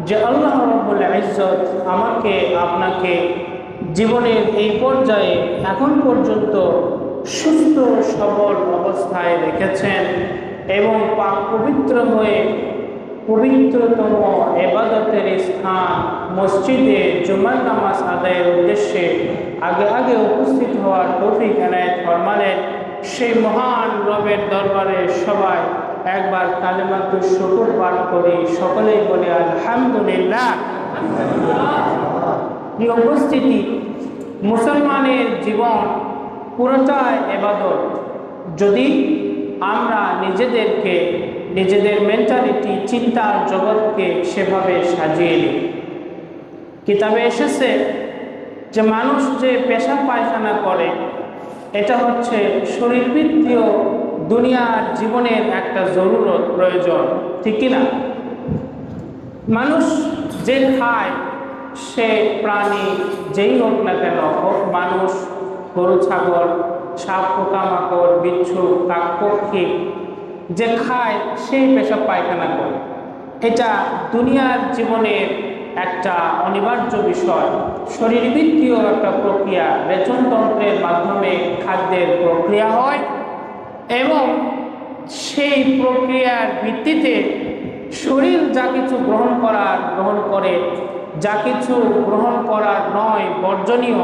যে আল্লাহ রাব্বুল ইজ্জত আমাকে আপনাকে জীবনের এই পর্যায়ে এখন পর্যন্ত সুস্থ সবল অবস্থায় রেখেছেন এবং পাক পবিত্র হয়ে পবিত্রতম ইবাদতের স্থান মসজিদে জুমার নামাজ আদায়ের উদ্দেশ্যে আগে আগে উপস্থিত হওয়ার তৌফিক এনায়েত ফরমালেন। সেই মহান রবের দরবারে সবাই একবার কালেমাতুশ শুকর পাঠ করি, সকলেই বলে আলহামদুলিল্লাহ। এই উপস্থিতি, মুসলমানের জীবন পুরোটাই ইবাদত। যদি আমরা নিজেদেরকে, নিজেদের মেন্টালিটি, চিন্তার জগৎকে সেভাবে সাজিয়ে নিই। কিতাবে এসেছে যে মানুষ যে পেশাব পায়খানা করে এটা হচ্ছে শরীরবৃত্তীয় দুনিয়ার জীবনের একটা জরুরত, প্রয়োজন, ঠিক কিনা? মানুষ যে খায় সে প্রাণী যেই হোক না কেন, হোক মানুষ, গরু ছাগল, সাপ পোকামাকড়, বিচ্ছু, কাকপক্ষী, যে খায় সেই পেশাব পায়খানা করে। এটা দুনিয়ার জীবনের একটা অনিবার্য বিষয়, শরীরবৃত্তীয় একটা প্রক্রিয়া। রেচনতন্ত্রের মাধ্যমে খাদ্যের প্রক্রিয়া হয় এবং সেই প্রক্রিয়ার ভিত্তিতে শরীর যা কিছু গ্রহণ করে, যা কিছু গ্রহণ করার নয়, বর্জনীয়,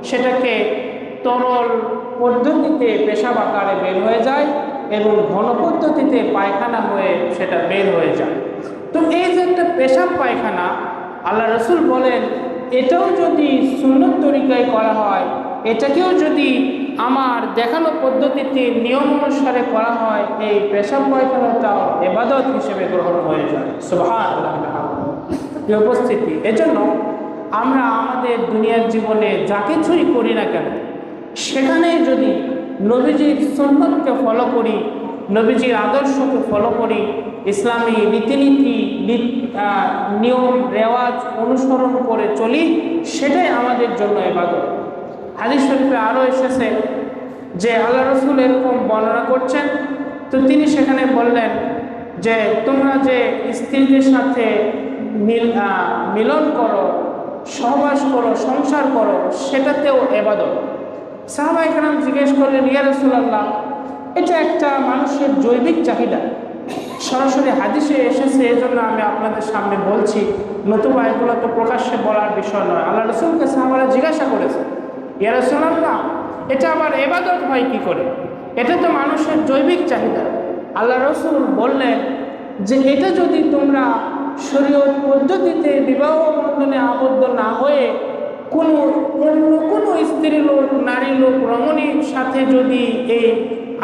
সেটাকে তরল পদ্ধতিতে পেশাব আকারে বের হয়ে যায় এবং ঘন পদ্ধতিতে পায়খানা হয়ে সেটা বের হয়ে যায়। তো এই যে একটা পেশাব পায়খানা, আল্লাহ রসুল বলেন এটাও যদি সুন্নত তরিকায় করা হয়, এটাকেও যদি আমার দেখানো পদ্ধতিতে নিয়ম অনুসারে করা হয়, এই পেশাব পায়খানাটাও ইবাদত হিসেবে গ্রহণ হয়ে যায়। সুবহানাল্লাহ। এই উপস্থিতি, এজন্য আমরা আমাদের দুনিয়ার জীবনে যা কিছুই করি না কেন সেখানে যদি নবীজির সুন্নতকে ফলো করি, নবীজির আদর্শকে ফলো করি, ইসলামী রীতিনীতি, নিয়ম রেওয়াজ অনুসরণ করে চলি, সেটাই আমাদের জন্য ইবাদত। হাদিস শরীফে আরও এসেছে যে আল্লাহ রসুল এরকম বর্ণনা করছেন, তো তিনি সেখানে বললেন যে তোমরা যে স্ত্রীদের সাথে মিলন করো, সহবাস করো, সংসার করো, সেটাতেও ইবাদত। সাহাবায়ে কেরাম জিজ্ঞেস করলেন, ইয়া রাসূলুল্লাহ, এটা একটা মানুষের জৈবিক চাহিদা। সরাসরি হাদিসে এসেছে, এজন্য আমি আপনাদের সামনে বলছি, নতুবা এগুলো তো প্রকাশ্যে বলার বিষয় নয়। আল্লাহ রসুলকে সাহাবারা জিজ্ঞাসা করেছে, ইয়া রাসূলুল্লাহ, এটা আবার ইবাদত হয় কি করে? এটা তো মানুষের জৈবিক চাহিদা। আল্লাহ রসুল বললেন যে এটা যদি তোমরা শরীয়ত পদ্ধতিতে বিবাহ বন্ধনে আবদ্ধ না হয়ে অন্য কোনো স্ত্রী লোক, নারী লোক, রমণীর সাথে যদি এই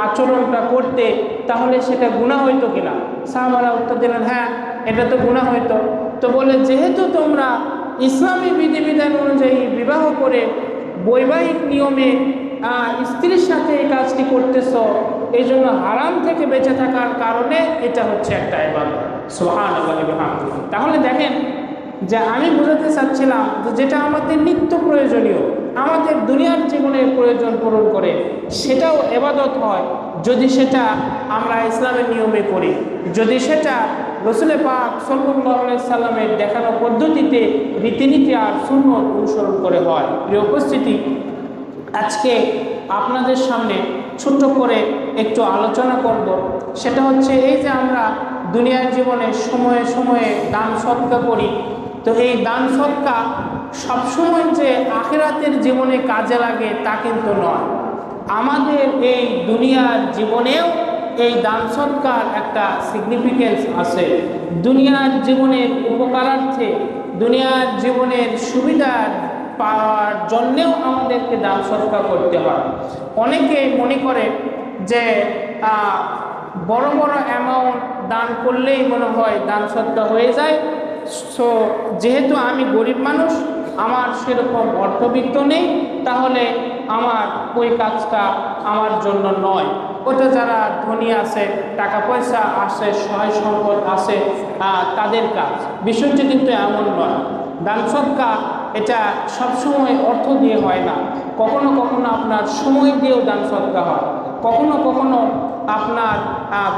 আচরণটা করতে, তাহলে সেটা গুনাহ হইতো কিনা? সাহাবারা উত্তর দিলেন, হ্যাঁ, এটা তো গুনাহ হইতো। তো বলে, যেহেতু তোমরা ইসলামী বিধিবিধান অনুযায়ী বিবাহ করে বৈবাহিক নিয়মে স্ত্রীর সাথে এই কাজটি করতেছ, এই জন্য হারাম থেকে বেঁচে থাকার কারণে এটা হচ্ছে একটা ইবাদত। সুবহানাল্লাহ। তাহলে দেখেন যে আমি বোঝাতে চাচ্ছিলাম যে যেটা আমাদের নিত্য প্রয়োজনীয়, আমাদের দুনিয়ার জীবনের প্রয়োজন পূরণ করে, সেটাও ইবাদত হয় যদি সেটা আমরা ইসলামের নিয়মে করি, যদি সেটা রাসূল পাক সাল্লাল্লাহু আলাইহি সাল্লামের দেখানো পদ্ধতিতে, রীতিনীতি আর সুন্নত অনুসরণ করে হয়। প্রিয় উপস্থিতি, আজকে আপনাদের সামনে ছোট্ট করে একটু আলোচনা করব। সেটা হচ্ছে এই যে আমরা দুনিয়ার জীবনে সময়ে সময়ে দান সদকা করি, তো এই দান সদকা সবসময় যে আখিরাতের জীবনে কাজে লাগে তা কিন্তু নয়। আমাদের এই দুনিয়ার জীবনেও এই দান সদকার একটা সিগনিফিকেন্স আছে। দুনিয়ার জীবনের উপকারার্থে, দুনিয়ার জীবনের সুবিধা পাওয়ার জন্যেও আমাদেরকে দান সদকা করতে হয়। অনেকে মনে করে যে বড় বড় অ্যামাউন্ট দান করলেই মনে হয় দান সদকা হয়ে যায়। সো যেহেতু আমি গরিব মানুষ, আমার সেরকম অর্থবিত্ত নেই, তাহলে আমার ওই কাজটা আমার জন্য নয়। ওটা যারা ধনী আছে, টাকা পয়সা আছে, সহায় সম্পদ আছে, তাদের কাজ। বিষয়টি কিন্তু এমন নয়। দান সদকা এটা সবসময় অর্থ দিয়ে হয় না, কখনো কখনো আপনার সময় দিয়েও দান সদকা হয়, কখনো কখনো আপনার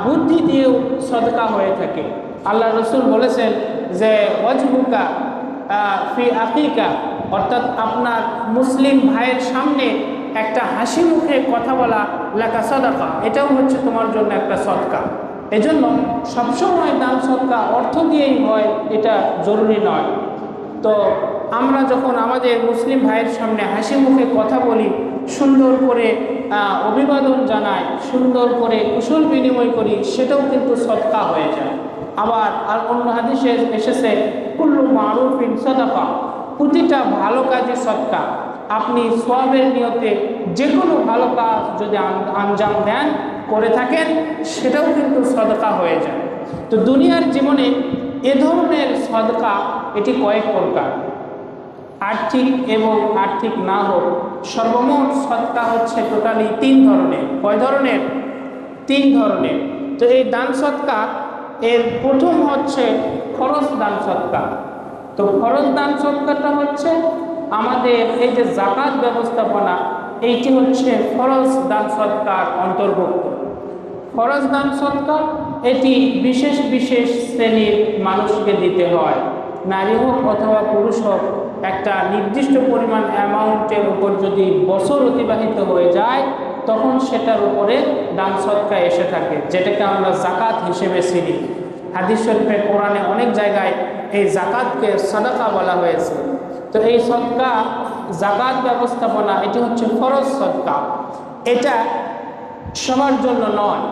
বুদ্ধি দিয়েও সদকা হয়ে থাকে। আল্লাহ রসুল বলেছেন, যে ওয়াজহুকা ফি আকিকা, অর্থাৎ আপনার মুসলিম ভাইয়ের সামনে একটা হাসি মুখে কথা বলা লেখা সদকা, এটাও হচ্ছে তোমার জন্য একটা সদকা। এজন্য সবসময় দান সদকা অর্থ দিয়েই হয় এটা জরুরি নয়। তো আমরা যখন আমাদের মুসলিম ভাইয়ের সামনে হাসি মুখে কথা বলি, সুন্দর করে অভিবাদন জানাই, সুন্দর করে কুশল বিনিময় করি, সেটাও কিন্তু সদকা হয়ে যায়। আবার আর অন্য হাদিসে এসেছে কুল্লু মারুফিন সাদাকা, প্রতিটা ভালো কাজে সদকা। আপনি সওয়াবের নিয়তে যে কোনো ভালো কাজ যদি আঞ্জাম দেন, করে থাকেন, সেটাও কিন্তু সদকা হয়ে যায়। তো দুনিয়ার জীবনে এ ধরনের সদকা এটি কয়েক প্রকার, আর্থিক এবং আর্থিক না হোক, সর্বমোট সদকা হচ্ছে টোটালি 3 ধরনের। কয় ধরনের? 3 ধরনের। তো এই দান সদকা এর প্রথম হচ্ছে ফরজ দান সদকা। তো ফরজ দান সদকাটা হচ্ছে আমাদের এই যে যাকাত ব্যবস্থাপনা, এইটি হচ্ছে ফরজ দান সদকার অন্তর্ভুক্ত। ফরজ দান সদকা এটি বিশেষ বিশেষ শ্রেণীর মানুষকে দিতে হয়, নারী হোক অথবা পুরুষ হোক। একটা নির্দিষ্ট পরিমাণ অ্যামাউন্টের উপর যদি বছর অতিবাহিত হয়ে যায়, তখন সেটার উপরে দান সদকা এসে থাকে, যেটাকে আমরা যাকাত হিসেবে চিনি। হাদিস শরীফে, কোরআনে অনেক জায়গায় এই যাকাতকে সাদাকা বলা হয়েছে। তো এই সদকা, যাকাত ব্যবস্থাপনা, এটি হচ্ছে ফরজ সদকা। এটা সবার জন্য নয়,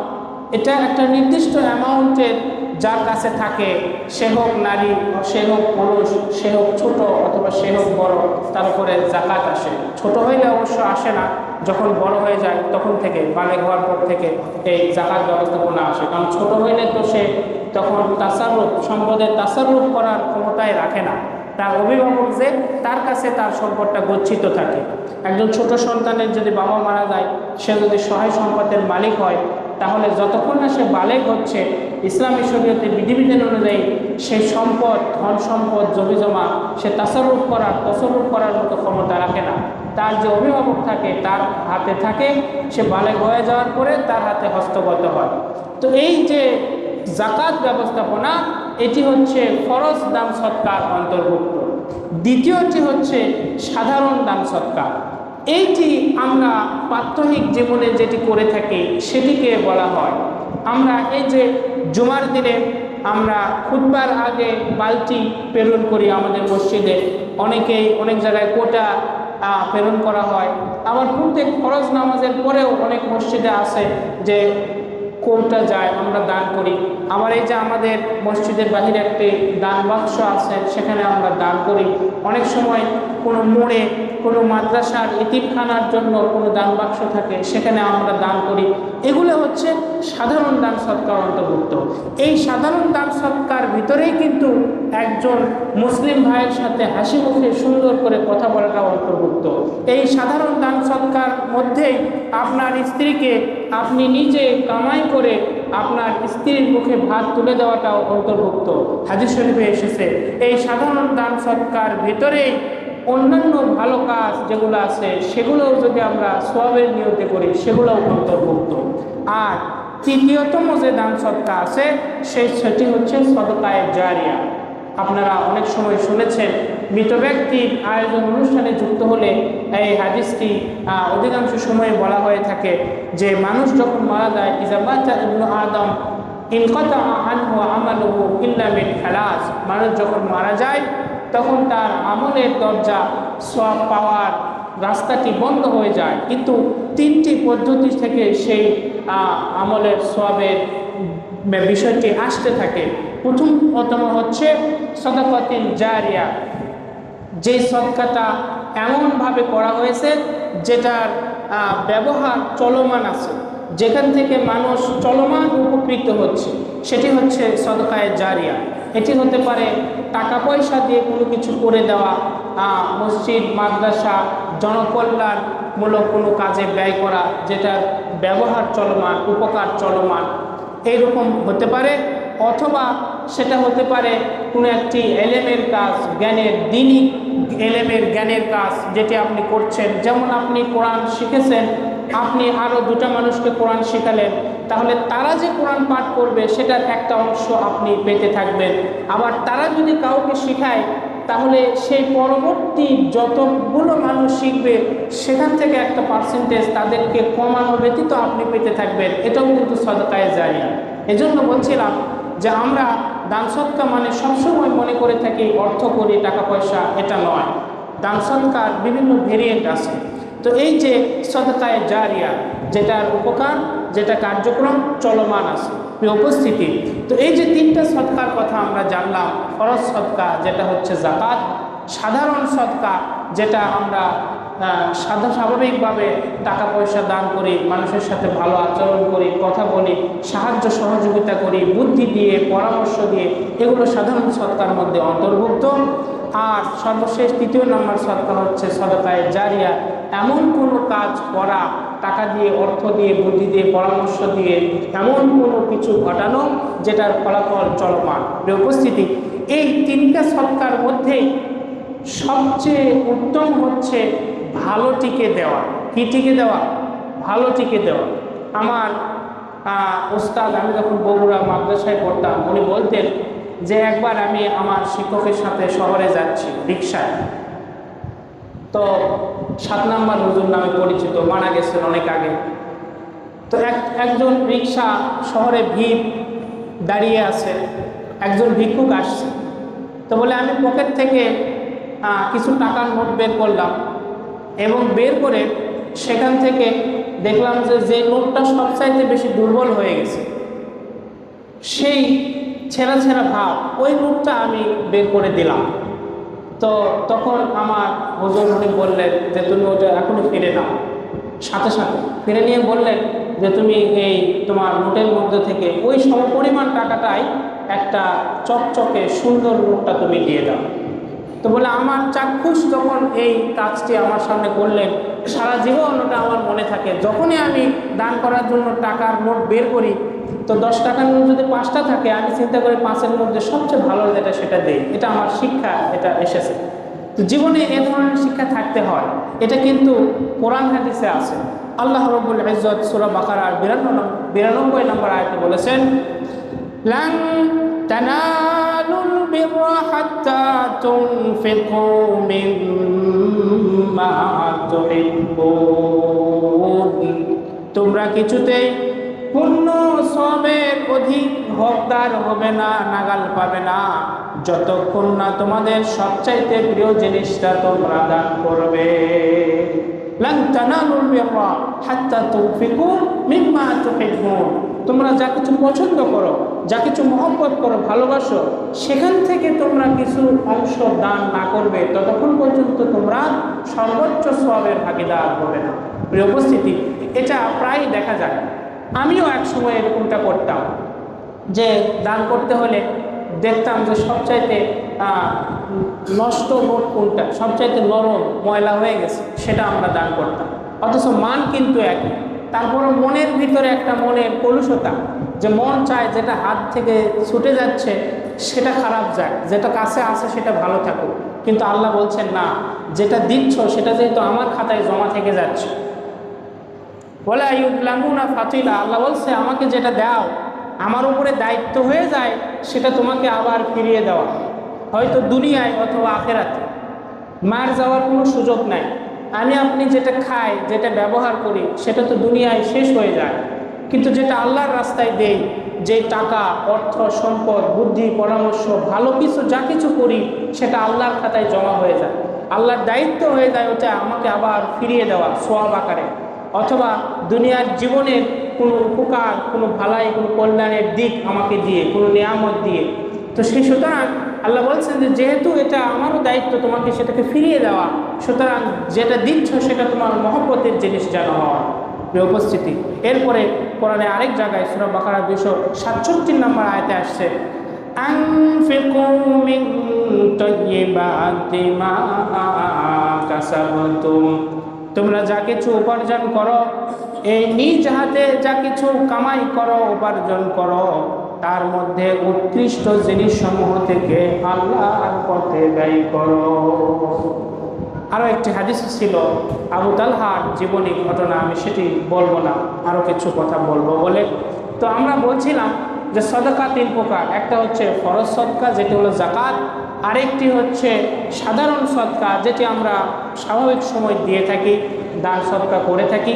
এটা একটা নির্দিষ্ট অ্যামাউন্টের যার কাছে থাকে, সে হোক নারী, সে হোক পুরুষ, সে হোক ছোট অথবা সে হোক বড়, তার উপরে যাকাত আসে। ছোট হইলে অবশ্য আসে না, যখন বড় হয়ে যায় তখন থেকে, বালেগ হওয়ার পর থেকে এই যাকাত ব্যবস্থাপনা আসে। কারণ ছোট হইলে তো সে তখন তাসাররুফ, সম্পদের তাসাররুফ করার ক্ষমতায় রাখে না। তার অভিভাবক যে, তার কাছে তার সম্পদটা গচ্ছিত থাকে। একজন ছোট সন্তানের যদি বাবা মারা যায়, সে যদি সহায় সম্পদের মালিক হয়, তাহলে যতক্ষণ না সে বালেগ হচ্ছে, ইসলামী শরীয়তে বিধিবিধান অনুযায়ী সেই সম্পদ, ধন সম্পদ, জমি জমা সে তাসাররুফ করার মতো ক্ষমতা রাখে না। তার যে অভিভাবক থাকে তার হাতে থাকে, সে বালেগ হয়ে যাওয়ার পরে তার হাতে হস্তগত হয়। তো এই যে যাকাত ব্যবস্থাপনা, এটি হচ্ছে ফরজ দান সদকার অন্তর্ভুক্ত। দ্বিতীয়টি হচ্ছে সাধারণ দান সদকা। এইটি আমরা প্রাত্যহিক জীবনে যেটি করে থাকি সেটিকে বলা হয়, আমরা এই যে জুমার দিনে আমরা খুতবার আগে বালতি প্রেরণ করি আমাদের মসজিদে, অনেকেই অনেক জায়গায় কোটা প্রেরণ করা হয়। আবার প্রত্যেক ফরজ নামাজের পরেও অনেক মসজিদে আছে যে কৌটা যায়, আমরা দান করি। আবার এই যে আমাদের মসজিদের বাহিরে একটি দান বাক্স আছে, সেখানে আমরা দান করি। অনেক সময় কোনো মোড়ে, কোনো মাদ্রাসার এতিমখানার জন্য কোনো দান বাক্স থাকে, সেখানে আমরা দান করি। এগুলো হচ্ছে সাধারণ দান সৎকার অন্তর্ভুক্ত। এই সাধারণ দান সৎকার ভিতরেই কিন্তু একজন মুসলিম ভাইয়ের সাথে হাসি মুখে সুন্দর করে কথা বলাটা অন্তর্ভুক্ত। এই সাধারণ দান সৎকার মধ্যেই আপনার স্ত্রীকে আপনি নিজে কামাই করে আপনার স্ত্রীর মুখে ভাত তুলে দেওয়াটাও অন্তর্ভুক্ত। হাদিস শরীফে এসেছে এই সাধারণ দান সৎকার ভিতরেই অন্যান্য ভালো কাজ যেগুলো আছে সেগুলোও যদি আমরা সওয়াবের নিয়তে করি, সেগুলোও অন্তর্ভুক্ত। আর তৃতীয়তম যে দান সদকা আছে সেটি হচ্ছে সদকায়ে জারিয়া। আপনারা অনেক সময় শুনেছেন, মৃত ব্যক্তির আয়োজন অনুষ্ঠানে যুক্ত হলে এই হাদিসটি অধিকাংশ সময় বলা হয়ে থাকে যে মানুষ যখন মারা যায়, ইযা মাতা ইবনু আদম ইনকাতা আনহু আমালুহু ইল্লা মিন খালাস, মানুষ যখন মারা যায় তখন তার আমলের দরজা, সওয়াব পাওয়ার রাস্তাটি বন্ধ হয়ে যায়, কিন্তু 3টি পদ্ধতি থেকে সেই আমলের সওয়াবের বিষয়টি আসতে থাকে। প্রথম হচ্ছে সদকাতুল জারিয়া, যে সদকাটা এমনভাবে করা হয়েছে যেটার ব্যবহার চলমান আছে, যেখান থেকে মানুষ চলমান উপকৃত হচ্ছে, সেটি হচ্ছে সদকায়ে জারিয়া। এটি হতে পারে টাকা পয়সা দিয়ে কোনো কিছু করে দেওয়া, মসজিদ, মাদ্রাসা, জনকল্যাণমূলক কোনো কাজে ব্যয় করা, যেটার ব্যবহার চলমান, উপকার চলমান, এইরকম হতে পারে। অথবা সেটা হতে পারে কোনো একটি এলেমের কাজ, জ্ঞানের, দ্বীনি এলেমের জ্ঞানের কাজ যেটি আপনি করছেন। যেমন আপনি কোরআন শিখেছেন, আপনি আরও 2টা মানুষকে কোরআন শেখালেন, তাহলে তারা যে কোরআন পাঠ করবে সেটার একটা অংশ আপনি পেতে থাকবেন। আবার তারা যদি কাউকে শেখায় তাহলে সেই পরবর্তী যতগুলো মানুষ শিখবে সেখান থেকে একটা পার্সেন্টেজ তাদেরকে কমানো ব্যতীত আপনি পেতে থাকবেন। এটাও কিন্তু সদকায়ে জারিয়া। এজন্য বলছিলাম যে আমরা দান সদকা মানে সবসময় মনে করে থাকি অর্থ করি, টাকা পয়সা, এটা নয়। দান সদকার বিভিন্ন ভেরিয়েন্ট আছে। তো এই যে সদকায়ে জারিয়া, যেটার উপকার, যেটা কার্যক্রম চলমান আছে, উপস্থিতি। তো এই যে তিনটা সদকার কথা আমরা জানলাম, ফরজ সদকা যেটা হচ্ছে যাকাত, সাধারণ সদকা যেটা আমরা স্বাভাবিকভাবে টাকা পয়সা দান করি, মানুষের সাথে ভালো আচরণ করি, কথা বলি, সাহায্য সহযোগিতা করি, বুদ্ধি দিয়ে, পরামর্শ দিয়ে, এগুলো সাধারণ সদকার মধ্যে অন্তর্ভুক্ত। আর সর্বশেষ তৃতীয় নম্বর সদকা হচ্ছে সদকায়ে জারিয়া, এমন কোনো কাজ করা, টাকা দিয়ে, অর্থ দিয়ে, বুদ্ধি দিয়ে, পরামর্শ দিয়ে এমন কোনো কিছু ঘটানো যেটার ফলাফল চলমান। উপস্থিতি, এই তিনটা সদকার মধ্যে সবচেয়ে উত্তম হচ্ছে ভালোটিকে দেওয়া। কি টিকে দেওয়া? ভালোটিকে দেওয়া। আমার ওস্তাদ, আমি যখন বগুড়া মাদ্রাসায় পড়তাম, উনি বলতেন যে একবার আমি আমার শিক্ষকের সাথে শহরে যাচ্ছি রিক্সায়। তো 7 নম্বর হুজুর নামে পরিচিত, মারা গেছেন অনেক আগে। তো একজন রিক্সা, শহরে ভিড় দাঁড়িয়ে আছে, একজন ভিক্ষুক আসছে। তো বলে আমি পকেট থেকে কিছু টাকার নোট বের করলাম এবং বের করে সেখান থেকে দেখলাম যে নোটটা সবচাইতে বেশি দুর্বল হয়ে গেছে, সেই ছেঁড়া ছেঁড়া ভাব, ওই নোটটা আমি বের করে দিলাম। তো তখন আমার হুজুর উনি বললেন যে তুমি ওটা এখনই ফিরে নাও। সাথে সাথে ফিরে নিয়ে বললেন যে তুমি এই তোমার নোটের মধ্যে থেকে ওই সমপরিমাণ টাকাটাই একটা চকচকে সুন্দর নোটটা তুমি দিয়ে দাও। তো বলে আমার চাক্ষুষ যখন এই কাজটি আমার সামনে করলেন, সারা জীবন ওটা আমার মনে থাকে। যখনই আমি দান করার জন্য টাকার নোট বের করি, তো 10 টাকার নোট যদি 5টা থাকে, আমি চিন্তা করি 5-এর মধ্যে সবচেয়ে ভালো যেটা সেটা দেই। এটা আমার শিক্ষা, এটা এসেছে। তো জীবনে এ ধরনের শিক্ষা থাকতে হয়। এটা কিন্তু কোরআন হাদিসে আছে। আল্লাহ রাব্বুল ইজ্জত সূরা বাকারার 92 নম্বর আয়াতে বলেছেন, লান তানালুল বিররা হাত্তা তুনফিকু মিম্মা তুহিব্বুন। তোমরা কিছুতেই পূর্ণ সওয়াবের অধিক হকদার হবে না, নাগাল পাবে না, যতক্ষণ না তোমাদের সবচাইতে প্রিয় জিনিসটা তোমরা দান করবে। লান তানালুল বিররা হাত্তা তুনফিকু মিম্মা তুহিব্বুন। তোমরা যা কিছু পছন্দ করো, যা কিছু মহব্বত করো, ভালোবাসো, সেখান থেকে তোমরা কিছু অংশ দান না করবে ততক্ষণ পর্যন্ত তোমরা সর্বোচ্চ সওয়াবের ভাগীদার হবে না। প্রিয় উপস্থিতি, এটা প্রায় দেখা যায়। আমিও এক সময় এরকমটা করতাম যে দান করতে হলে দেখতাম যে সবচাইতে নষ্ট নোট কোনটা, সবচাইতে নরম, ময়লা হয়ে গেছে, সেটা আমরা দান করতাম। অথচ মান কিন্তু একই। তারপরও মনের ভিতরে একটা মনের কলুষতা, যে মন চায় যেটা হাত থেকে ছুটে যাচ্ছে সেটা খারাপ যাক, যেটা কাছে আসে সেটা ভালো থাকুক। কিন্তু আল্লাহ বলছেন না, যেটা দিচ্ছ সেটা যেহেতু আমার খাতায় জমা থেকে যাচ্ছে, বলে ইউদলামুনা ফাতিলা, আল্লাহ বলছে আমাকে যেটা দাও, আমার উপরে দায়িত্ব হয়ে যায় সেটা তোমাকে আবার ফিরিয়ে দেওয়া, হয়তো দুনিয়ায় অথবা আখেরাতে। মার যাওয়ার কোনো সুযোগ নাই। আমি আপনি যেটা খাই, যেটা ব্যবহার করি, সেটা তো দুনিয়ায় শেষ হয়ে যায়। কিন্তু যেটা আল্লাহর রাস্তায় দেই, যে টাকা, অর্থ, সম্পদ, বুদ্ধি, পরামর্শ, ভালো কিছু যা কিছু করি, সেটা আল্লাহর খাতায় জমা হয়ে যায়। আল্লাহর দায়িত্ব হয়ে যায় ওটা আমাকে আবার ফিরিয়ে দেওয়া সওয়াব আকারে, অথবা দুনিয়ার জীবনের কোনো উপকার, কোনো ভালাই, কোনো কল্যাণের দিক আমাকে দিয়ে, কোনো নিয়ামত দিয়ে। তো সেই সুতরাং আল্লাহ বলছেন যে যেহেতু এটা আমারও দায়িত্ব তোমাকে সেটাকে ফিরিয়ে দেওয়া, সুতরাং যেটা দিচ্ছ সেটা তোমার মহব্বতের জিনিস যেন হয়। প্রিয় উপস্থিতি, এরপরে কোরআনে আরেক জায়গায় সূরা বাকারা 267 নম্বর আয়াতে আসছে, আনফিকু মিন তাইয়্যিবাতি মা কাসাবতুম। তোমরা যা কিছু উপার্জন করো, এই নিজ হাতে যা কিছু কামাই করো, উপার্জন করো, তার মধ্যে উৎকৃষ্ট জিনিসসমূহ থেকে আল্লাহর পথে ব্যয় করো। আরও একটি হাদিস ছিল আবু তালহার জীবনী ঘটনা, আমি সেটি বলবো না, আরও কিছু কথা বলবো বলে তো আমরা বলছিলাম যে সদকা তিন প্রকার, একটা হচ্ছে ফরজ সদকা যেটি হলো যাকাত, আরেকটি হচ্ছে সাধারণ সদকা যেটি আমরা স্বাভাবিক সময় দিয়ে থাকি, দান সদকা করে থাকি,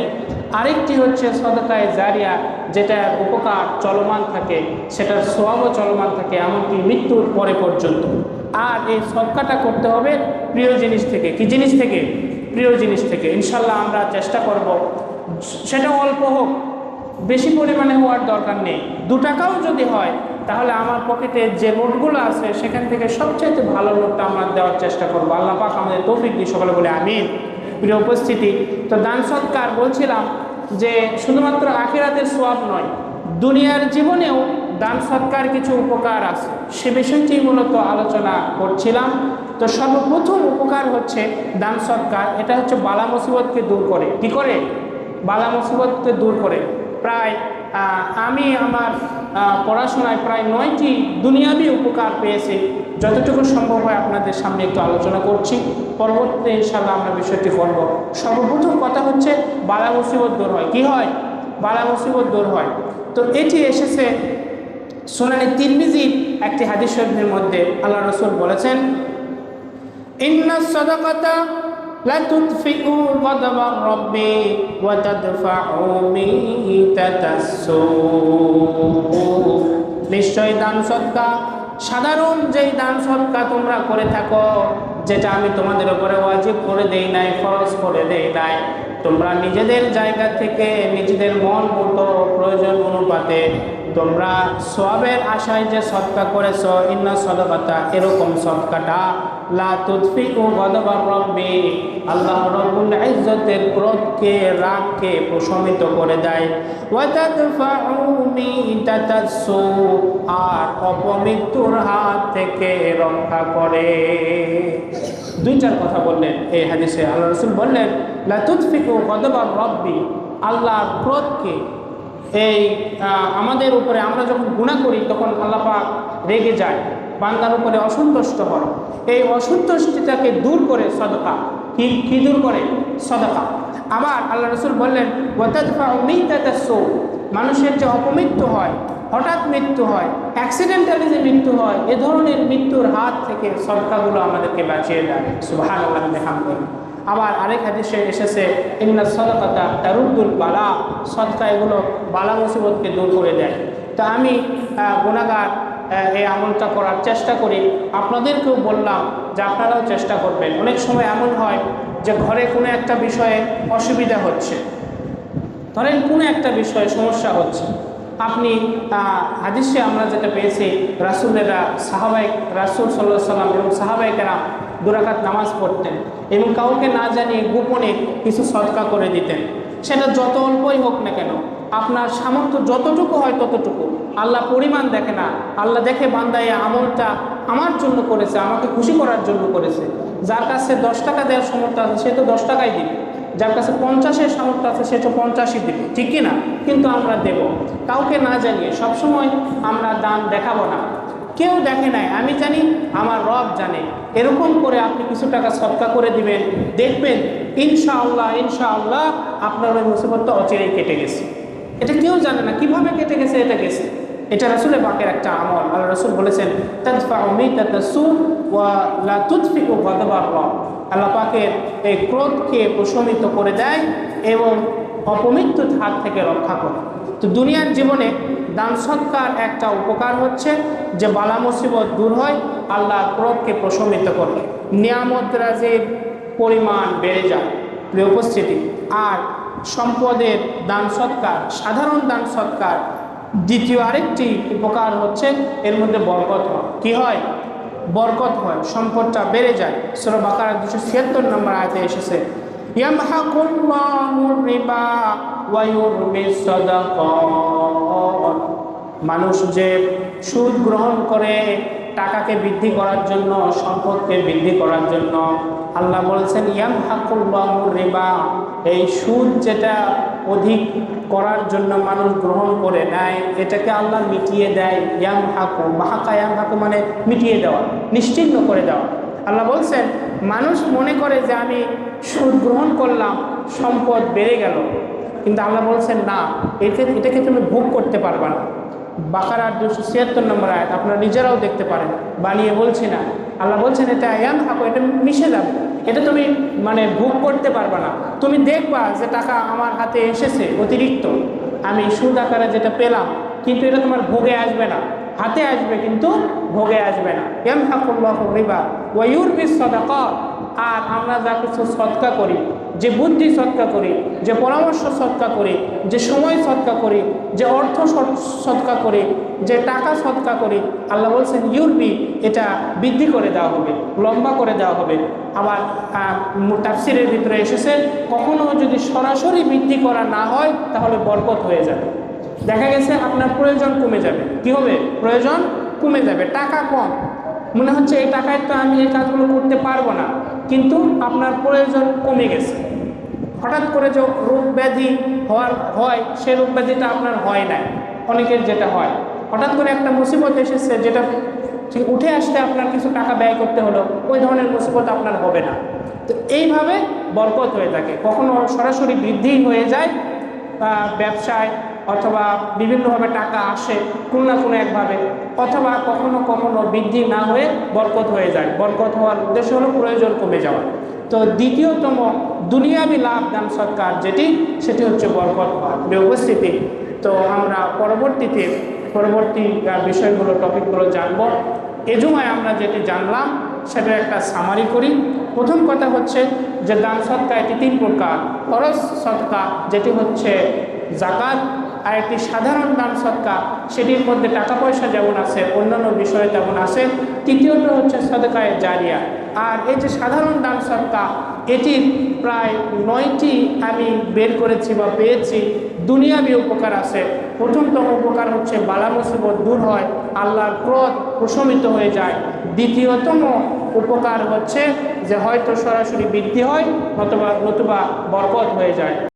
আরেকটি হচ্ছে সদকায়ে জারিয়া যেটার উপকার চলমান থাকে, সেটার সওয়াবও চলমান থাকে এমনকি মৃত্যুর পরে পর্যন্ত। আর এই সদকাটা করতে হবে প্রিয় জিনিস থেকে। কি জিনিস থেকে? প্রিয় জিনিস থেকে। ইনশাল্লাহ আমরা চেষ্টা করব, সেটা অল্প হোক, বেশি পরিমাণে হওয়ার দরকার নেই। 2 টাকাও যদি হয় তাহলে আমার পকেটে যে নোটগুলো আছে সেখান থেকে সবচাইতে ভালো নোটটা আমরা দেওয়ার চেষ্টা করবো। আল্লাহ পাক আমাদের তৌফিক দিয়ে সকলে বলে আমিন। প্রিয় উপস্থিতি, তো দান সৎকার বলছিলাম যে শুধুমাত্র আখিরাতের সওয়াব নয়, দুনিয়ার জীবনেও দান সৎকার কিছু উপকার আছে, সে বিষয়টি মূলত আলোচনা করছিলাম। তো সর্বপ্রথম উপকার হচ্ছে দান সৎকার, এটা হচ্ছে বালা মুসিবতকে দূর করে। কি করে? বালা মুসিবতকে দূর করে। প্রায় আমি আমার পড়াশোনায় প্রায় 9টি দুনিয়াবি উপকার পেয়েছি, যতটুকু সম্ভব হয় আপনাদের সামনে একটু আলোচনা করছি, পরবর্তীতে ইনশাআল্লাহ আমরা বিষয়টি করব। সর্বপ্রথম কথা হচ্ছে বালা মুসিবত দূর হয়। কি হয়? বালা মুসিবত দূর হয়। তো এটি এসেছে সুনানে তিরমিজির একটি হাদিস শরীফের মধ্যে। আল্লাহ রাসূল বলেছেন, ইন্নাস সাদাকাতা লা তুতফিউ গাদাবার রাব্বি ওয়া তাদফাউ মিতাতাস সূ। নিশ্চয় দান সদকা, সাধারণ যেই দান সদকা তোমরা করে থাকো, যেটা আমি তোমাদের উপরে ওয়াজিব করে দেই নাই, ফরজ করে দেই নাই, তোমরা নিজেদের জায়গা থেকে নিজেদের মন মতো প্রয়োজন অনুপাতে তোমরা সওয়াবের আশায় যে সদকা করেছো, ইন্না সাদাকাতা, এরকম সদকাটা লা তুতফিউ গাদাবার রাব্বি, আল্লাহ রাব্বুল ইজ্জতের ক্রোধকে, রাগকে প্রশমিত করে দেয়। ওয়া তাদফাউ মিতাতাস সূ, আর অপমৃত্যুর হাত থেকে রক্ষা করে। 2টার কথা বললেন এই হাদিসে। আল্লাহ রাসূল বললেন লা তুতফিউ গাদাবার রাব্বি, আল্লাহর ক্রোধকে, এই আমাদের উপরে আমরা যখন গুনাহ করি তখন আল্লাহ পাক রেগে যায়, বান্দার উপরে অসন্তুষ্ট হয়। এই অসন্তুষ্টিটাকে দূর করে সদকা। কি দূর করে? সদকা। আবার আল্লাহ রাসূল বললেন ওয়া তাদফাউ মিতাতাস সূ, মানুষের যে অপমৃত্যু হয়, হঠাৎ মৃত্যু হয়, অ্যাক্সিডেন্টালি যে মৃত্যু হয়, এ ধরনের মৃত্যুর হাত থেকে সদকাগুলো আমাদেরকে বাঁচিয়ে দেয়। সুবহানাল্লাহ বিহামদিহি। আবার আরেক হাদিসে এসেছে ইন্না সাদাকাতা তারুদ্দুল বালা, সদকা এগুলো বালা মুসিবতকে দূর করে দেয়। তো আমি গুনাহগার এই আমলটা করার চেষ্টা করি, আপনাদেরকেও বললাম যে আপনারাও চেষ্টা করবেন। অনেক সময় এমন হয় যে ঘরে কোনো একটা বিষয়ে অসুবিধা হচ্ছে, ধরেন কোনো একটা বিষয়ে সমস্যা হচ্ছে, আপনি হাদিসে আমরা যেটা পেয়েছি, রাসূলেরা রাসূল সাল্লাল্লাহু আলাইহি ওয়াসাল্লাম এবং সাহাবায়ে কেরাম 2 রাকাত নামাজ পড়তেন এবং কাউকে না জানিয়ে গোপনে কিছু সদকা করে দিতেন। সেটা যত অল্পই হোক না কেন, আপনার সামর্থ্য যতটুকু হয় ততটুকু। আল্লাহ পরিমাণ দেখে না, আল্লাহ দেখে বান্দা এই আমলটা আমার জন্য করেছে, আমাকে খুশি করার জন্য করেছে। যার কাছে 10 টাকা দেওয়ার সামর্থ্য আছে সে তো 10 টাকাই দিবে, যার কাছে 50-এর সামর্থ্য আছে সে তো 50-ই দেবে, ঠিক কি না? কিন্তু আমরা দেব কাউকে না জানিয়ে। সবসময় আমরা দান দেখাবো না, কেউ দেখে নাই, আমি জানি, আমার রব জানে। এরকম করে আপনি কিছু টাকা সদকা করে দিবেন, দেখবেন ইনশাআল্লাহ ইনশাআল্লাহ আপনার ওই মুসিবতটা অচিরেই কেটে গেছে। এটা কেউ জানে না কিভাবে কেটে গেছে, এটা গেছে। এটা রাসূলের পাকের একটা আমল। আল্লাহ রাসূল বলেছেন তাদফাউ মিতাতাস সূ ওয়া লা তুতফিউ গাদাবার রাব, আল্লাহ পাকের এই ক্রোধকে প্রশমিত করে দেয় এবং অপমৃত্যুর হাত থেকে রক্ষা করে। তো দুনিয়ার জীবনে দান সদকার একটা উপকার হচ্ছে যে বালা মুসিবত দূর হয়, আল্লাহর ক্রোধকে প্রশমিত করে, নিয়ামত রাজির পরিমাণ বেড়ে যায়। প্রিয় উপস্থিতি, আর সম্পদের দান সৎকার, সাধারণ দান সৎকার দ্বিতীয় আরেকটি উপকার হচ্ছে এর মধ্যে বরকত হয়। কি হয়? বরকত হয়, সম্পদটা বেড়ে যায়। সূরা বাকারা 276 নম্বর আয়াতে এসেছে, ইয়ামহাকুল্লাহুর রিবা ওয়া ইউরবিস সাদাকাত, মানুষ যে সুদ গ্রহণ করে টাকাকে বৃদ্ধি করার জন্য, সম্পদকে বৃদ্ধি করার জন্য, আল্লাহ বলছেন ইয়ামহাকুল্লাহুর রিবা, এই সুদ যেটা অধিক করার জন্য মানুষ গ্রহণ করে নেয়, এটাকে আল্লাহ মিটিয়ে দেয়। ইয়ামহাকু, মাহাকা ইয়ামহাকু মানে মিটিয়ে দেওয়া, নিশ্চিহ্ন করে দেওয়া। আল্লাহ বলছেন মানুষ মনে করে যে আমি সুদ গ্রহণ করলাম, সম্পদ বেড়ে গেল, কিন্তু আল্লাহ বলছেন না, এটাকে তুমি ভোগ করতে পারবা না। বাকারার 276 নম্বর আয়াত, আপনারা নিজেরাও দেখতে পারেন, বানিয়ে বলছি না। আল্লাহ বলছেন এটা আয়ান হাকো, এটা মিশে যাবে, এটা তুমি মানে ভোগ করতে পারবা না। তুমি দেখবা যে টাকা আমার হাতে এসেছে অতিরিক্ত, আমি সুদ আকারে যেটা পেলাম, কিন্তু এটা তোমার ভোগে আসবে না। হাতে আসবে কিন্তু ভোগে আসবে না। ইয়ামহাকুল্লাহু রিবা ওয়া ইউরবিস সাদাকাত। আর আমরা যা কিছু সদকা করি, যে বুদ্ধি সদকা করি, যে পরামর্শ সদকা করি, যে সময় সদকা করি, যে অর্থ সদকা করি, যে টাকা সদকা করি, আল্লাহ বলছেন ইউরবি, এটা বৃদ্ধি করে দেওয়া হবে, লম্বা করে দেওয়া হবে। আবার তাফসিরের ভিতরে এসেছে কখনো যদি সরাসরি বৃদ্ধি করা না হয় তাহলে বরকত হয়ে যাবে। দেখা গেছে আপনার প্রয়োজন কমে যাবে। কি হবে? প্রয়োজন কমে যাবে, টাকা কম, মনে হচ্ছে এই টাকায় তো আমি এই কাজগুলো করতে পারবো না, কিন্তু আপনার প্রয়োজন কমে গেছে। হঠাৎ করে যে রোগ ব্যাধি হয় সে রোগ ব্যাধিটা আপনার হয় না। অনেকের যেটা হয়, হঠাৎ করে একটা মুসিবত এসেছে যেটা উঠে আসতে আপনার কিছু টাকা ব্যয় করতে হলো, ওই ধরনের মুসিবত আপনার হবে না। তো এইভাবে বরকত হয়ে থাকে। কখনো সরাসরি বৃদ্ধি হয়ে যায় ব্যবসায়, অথবা বিভিন্নভাবে টাকা আসে কোনো না কোনো একভাবে, অথবা কখনো কখনো বৃদ্ধি না হয়ে বরকত হয়ে যায়। বরকত হওয়ার উদ্দেশ্য হলো প্রয়োজন কমে যাওয়া। তো দ্বিতীয়তম দুনিয়াবি লাভ দান সৎকার যেটি, সেটি হচ্ছে বরকত হওয়া। উপস্থিতি, তো আমরা পরবর্তী বিষয়গুলো, টপিকগুলো জানবো। এ জুমায় আমরা যেটি জানলাম সেটার একটা সামারি করি। প্রথম কথা হচ্ছে যে দান সৎকা এটি 3 প্রকার। ফরজ সৎকা যেটি হচ্ছে যাকাত, আর একটি সাধারণ দান সৎকা, সেটির মধ্যে টাকা পয়সা যেমন আছে অন্যান্য বিষয় তেমন আছে। তৃতীয়ত হচ্ছে সদকায়ে জারিয়া। আর এই যে সাধারণ দান সৎকা, এটির প্রায় 9টি আমি বের করেছি বা পেয়েছি দুনিয়াবি উপকার আছে। প্রথমতম উপকার হচ্ছে বালা মুসিবত দূর হয়, আল্লাহর ক্রোধ প্রশমিত হয়ে যায়। দ্বিতীয়তম উপকার হচ্ছে যে হয়তো সরাসরি বৃদ্ধি হয়, নতুবা বরকত হয়ে যায়।